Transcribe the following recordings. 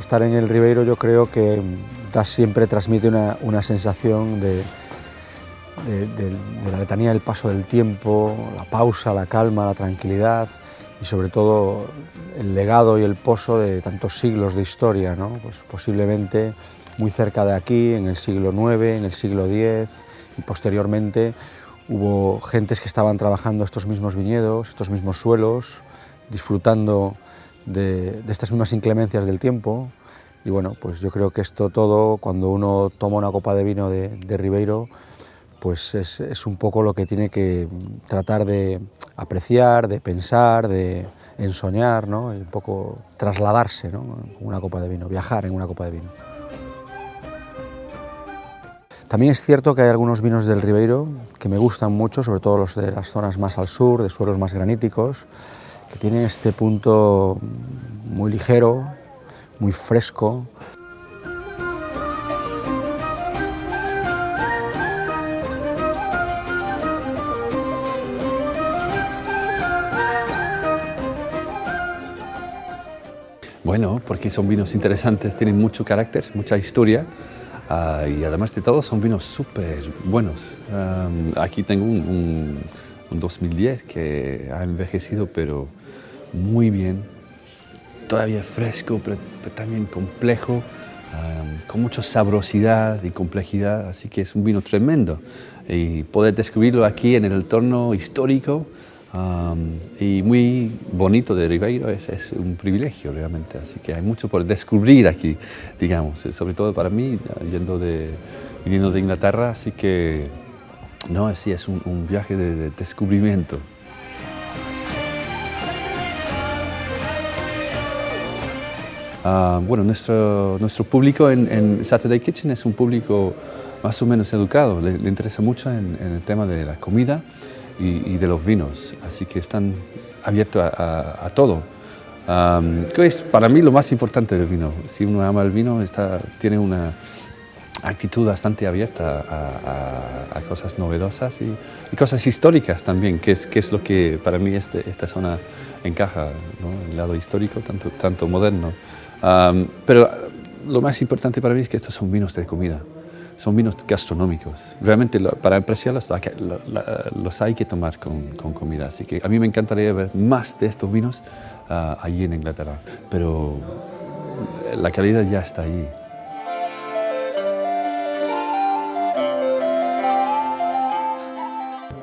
estar en el Ribeiro yo creo que siempre transmite una sensación de la letanía del paso del tiempo, la pausa, la calma, la tranquilidad y sobre todo el legado y el pozo de tantos siglos de historia, ¿no? Pues posiblemente muy cerca de aquí, en el siglo IX, en el siglo X y posteriormente hubo gentes que estaban trabajando estos mismos viñedos, estos mismos suelos, disfrutando de estas mismas inclemencias del tiempo. Y bueno, pues yo creo que esto todo, cuando uno toma una copa de vino de Ribeiro, pues es un poco lo que tiene que tratar de apreciar, de pensar, de ensoñar, ¿no? Y un poco trasladarse, ¿no? Con una copa de vino, viajar en una copa de vino. También es cierto que hay algunos vinos del Ribeiro que me gustan mucho, sobre todo los de las zonas más al sur, de suelos más graníticos, que tienen este punto muy ligero, muy fresco. Bueno, porque son vinos interesantes, tienen mucho carácter, mucha historia. Y además de todo son vinos súper buenos. Aquí tengo un 2010 que ha envejecido pero muy bien, todavía fresco pero también complejo, con mucha sabrosidad y complejidad, así que es un vino tremendo. Y poder descubrirlo aquí en el entorno histórico y muy bonito de Ribeiro es un privilegio realmente, así que hay mucho por descubrir aquí, digamos, sobre todo para mí, viniendo de Inglaterra, así que no, sí, es un viaje de descubrimiento. Bueno, nuestro público en Saturday Kitchen es un público más o menos educado, le interesa mucho en el tema de la comida y de los vinos, así que están abiertos a todo. Que es para mí lo más importante del vino. Si uno ama el vino, tiene una actitud bastante abierta a cosas novedosas y cosas históricas también, que es lo que para mí esta zona encaja, ¿no? El lado histórico, tanto moderno. Pero lo más importante para mí es que estos son vinos de comida. Son vinos gastronómicos. Realmente para apreciarlos los hay que tomar con comida. Así que a mí me encantaría ver más de estos vinos allí en Inglaterra. Pero la calidad ya está ahí.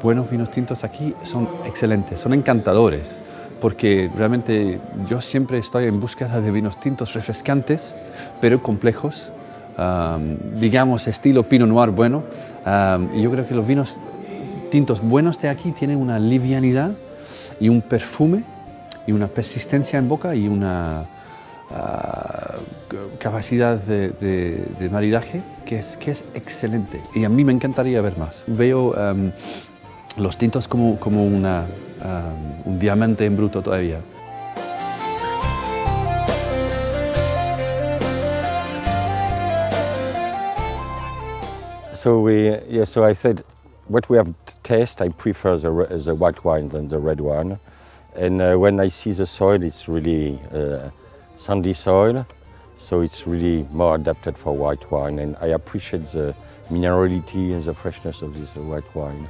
Buenos vinos tintos aquí son excelentes, son encantadores. Porque realmente yo siempre estoy en búsqueda de vinos tintos refrescantes, pero complejos. Digamos estilo Pinot Noir bueno, y yo creo que los vinos tintos buenos de aquí tienen una livianidad y un perfume y una persistencia en boca y una capacidad de maridaje que es excelente y a mí me encantaría ver más. Veo los tintos como un diamante en bruto todavía. So I said, what we have tasted, I prefer the white wine than the red one. And when I see the soil, it's really sandy soil, so it's really more adapted for white wine. And I appreciate the minerality and the freshness of this white wine.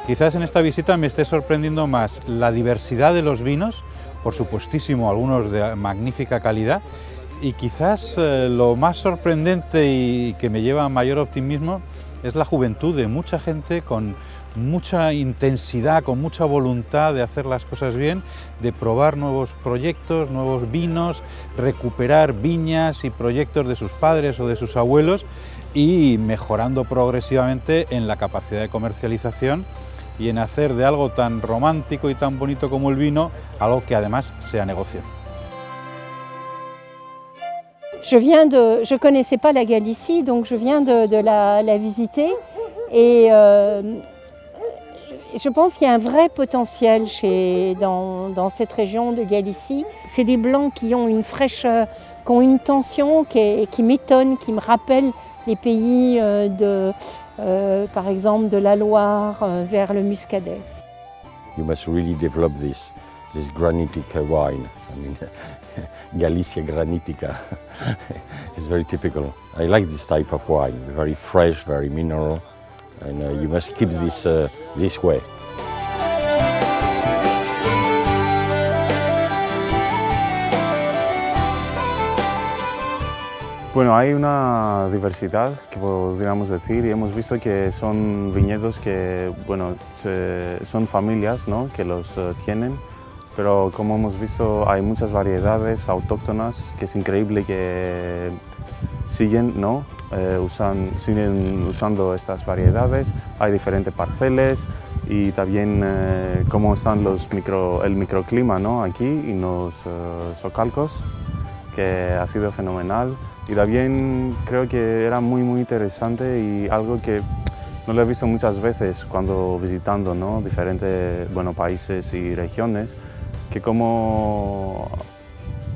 Quizás en esta visita me esté sorprendiendo más la diversidad de los vinos, por supuestísimo algunos de magnífica calidad, y quizás lo más sorprendente y que me lleva a mayor optimismo es la juventud de mucha gente con mucha intensidad, con mucha voluntad de hacer las cosas bien, de probar nuevos proyectos, nuevos vinos, recuperar viñas y proyectos de sus padres o de sus abuelos y mejorando progresivamente en la capacidad de comercialización y en hacer de algo tan romántico y tan bonito como el vino, algo que además sea negocio. Je ne connaissais pas la Galicie, donc je viens de la visiter et je pense qu'il y a un vrai potentiel dans cette région de Galicie. C'est des blancs qui ont une fraîcheur, qui ont une tension qui m'étonne, qui me rappelle les pays par exemple de la Loire vers le Muscadet. You must really develop this this granitic wine. I mean, Galicia granitica is very typical. I like this type of wine, very fresh, very mineral, and you must keep this way. Bueno, hay una diversidad que podríamos decir y hemos visto que son viñedos que, bueno, son familias, ¿no?, que los tienen, pero como hemos visto hay muchas variedades autóctonas que es increíble que siguen, ¿no?, siguen usando estas variedades. Hay diferentes parcelas y también cómo están el microclima, ¿no?, aquí en los Socalcos, que ha sido fenomenal. Y también creo que era muy interesante y algo que no lo he visto muchas veces cuando visitando, ¿no?, diferentes, bueno, países y regiones, que como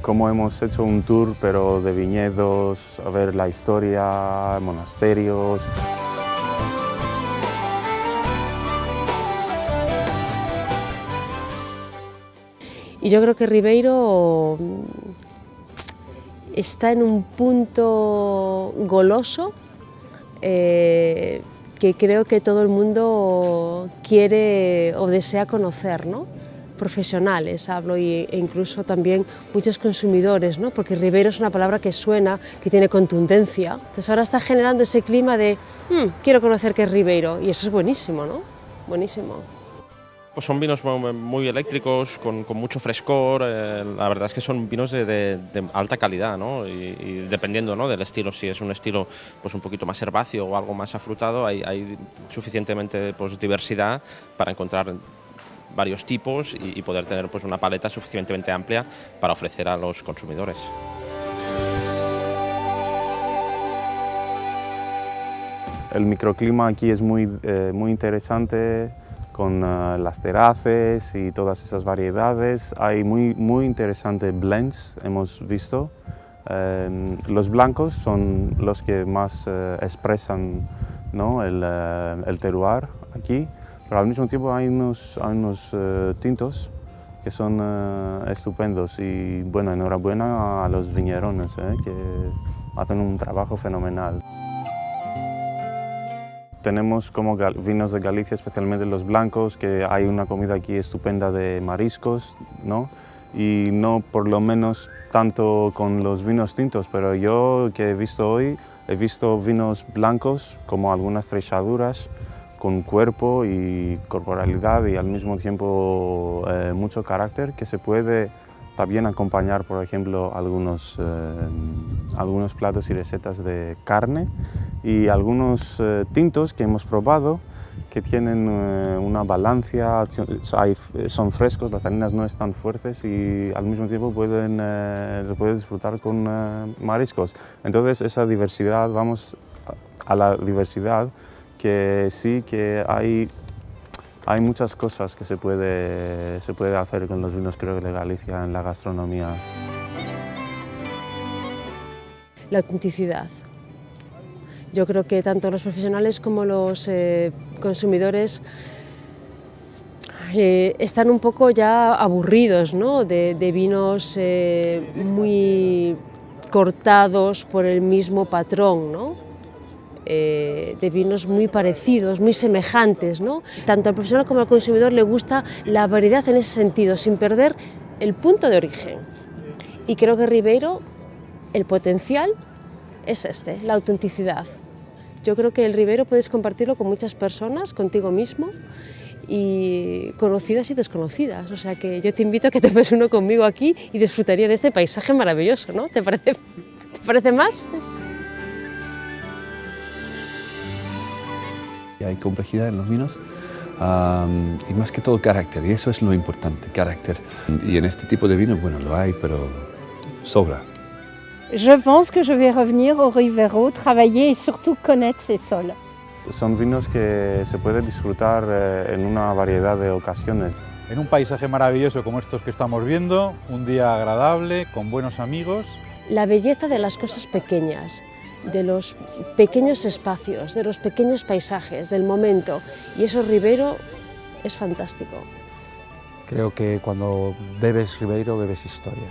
hemos hecho un tour pero de viñedos, a ver la historia, monasterios. Y yo creo que Ribeiro está en un punto goloso que creo que todo el mundo quiere o desea conocer, ¿no? Profesionales hablo e incluso también muchos consumidores, ¿no?, porque Ribeiro es una palabra que suena, que tiene contundencia. Entonces ahora está generando ese clima de quiero conocer qué es Ribeiro y eso es buenísimo, ¿no? Buenísimo. Pues son vinos muy eléctricos, con mucho frescor. La verdad es que son vinos de alta calidad, ¿no? Y dependiendo, ¿no?, del estilo, si es un estilo pues un poquito más herbáceo o algo más afrutado, hay suficientemente pues, diversidad para encontrar varios tipos y poder tener pues, una paleta suficientemente amplia para ofrecer a los consumidores. El microclima aquí es muy interesante, con las terrazas y todas esas variedades. Hay muy interesantes blends, hemos visto. Los blancos son los que más expresan, ¿no?, el terroir aquí, pero al mismo tiempo hay unos tintos que son estupendos y bueno, enhorabuena a los viñerones que hacen un trabajo fenomenal. Tenemos como vinos de Galicia, especialmente los blancos, que hay una comida aquí estupenda de mariscos, ¿no? Y no por lo menos tanto con los vinos tintos, pero yo que he visto hoy, he visto vinos blancos como algunas trechaduras con cuerpo y corporalidad y al mismo tiempo mucho carácter que se puede también acompañar, por ejemplo, algunos platos y recetas de carne y algunos tintos que hemos probado que tienen una balanza, son frescos, las taninas no están fuertes y al mismo tiempo lo puedes disfrutar con mariscos. Entonces esa diversidad, vamos a la diversidad, que sí que hay muchas cosas que se puede hacer con los vinos, creo que de Galicia en la gastronomía. La autenticidad. Yo creo que tanto los profesionales como los consumidores están un poco ya aburridos, ¿no?, de vinos muy cortados por el mismo patrón, ¿no?, de vinos muy parecidos, muy semejantes, ¿no? Tanto al profesional como al consumidor le gusta la variedad en ese sentido, sin perder el punto de origen. Y creo que Ribeiro, el potencial es la autenticidad. Yo creo que el Ribeiro puedes compartirlo con muchas personas, contigo mismo, y conocidas y desconocidas. O sea que yo te invito a que tomes uno conmigo aquí y disfrutaría de este paisaje maravilloso, ¿no? ¿Te parece más? Hay complejidad en los vinos y más que todo carácter, y eso es lo importante, carácter. Y en este tipo de vinos, bueno, lo hay, pero sobra. Je pense que je vais revenir au Ribeiro, travailler et surtout connaître ces sols. Son vinos que se puede disfrutar en una variedad de ocasiones. En un paisaje maravilloso como estos que estamos viendo, un día agradable, con buenos amigos. La belleza de las cosas pequeñas, de los pequeños espacios, de los pequeños paisajes, del momento. Y eso Ribeiro es fantástico. Creo que cuando bebes Ribeiro, bebes historia.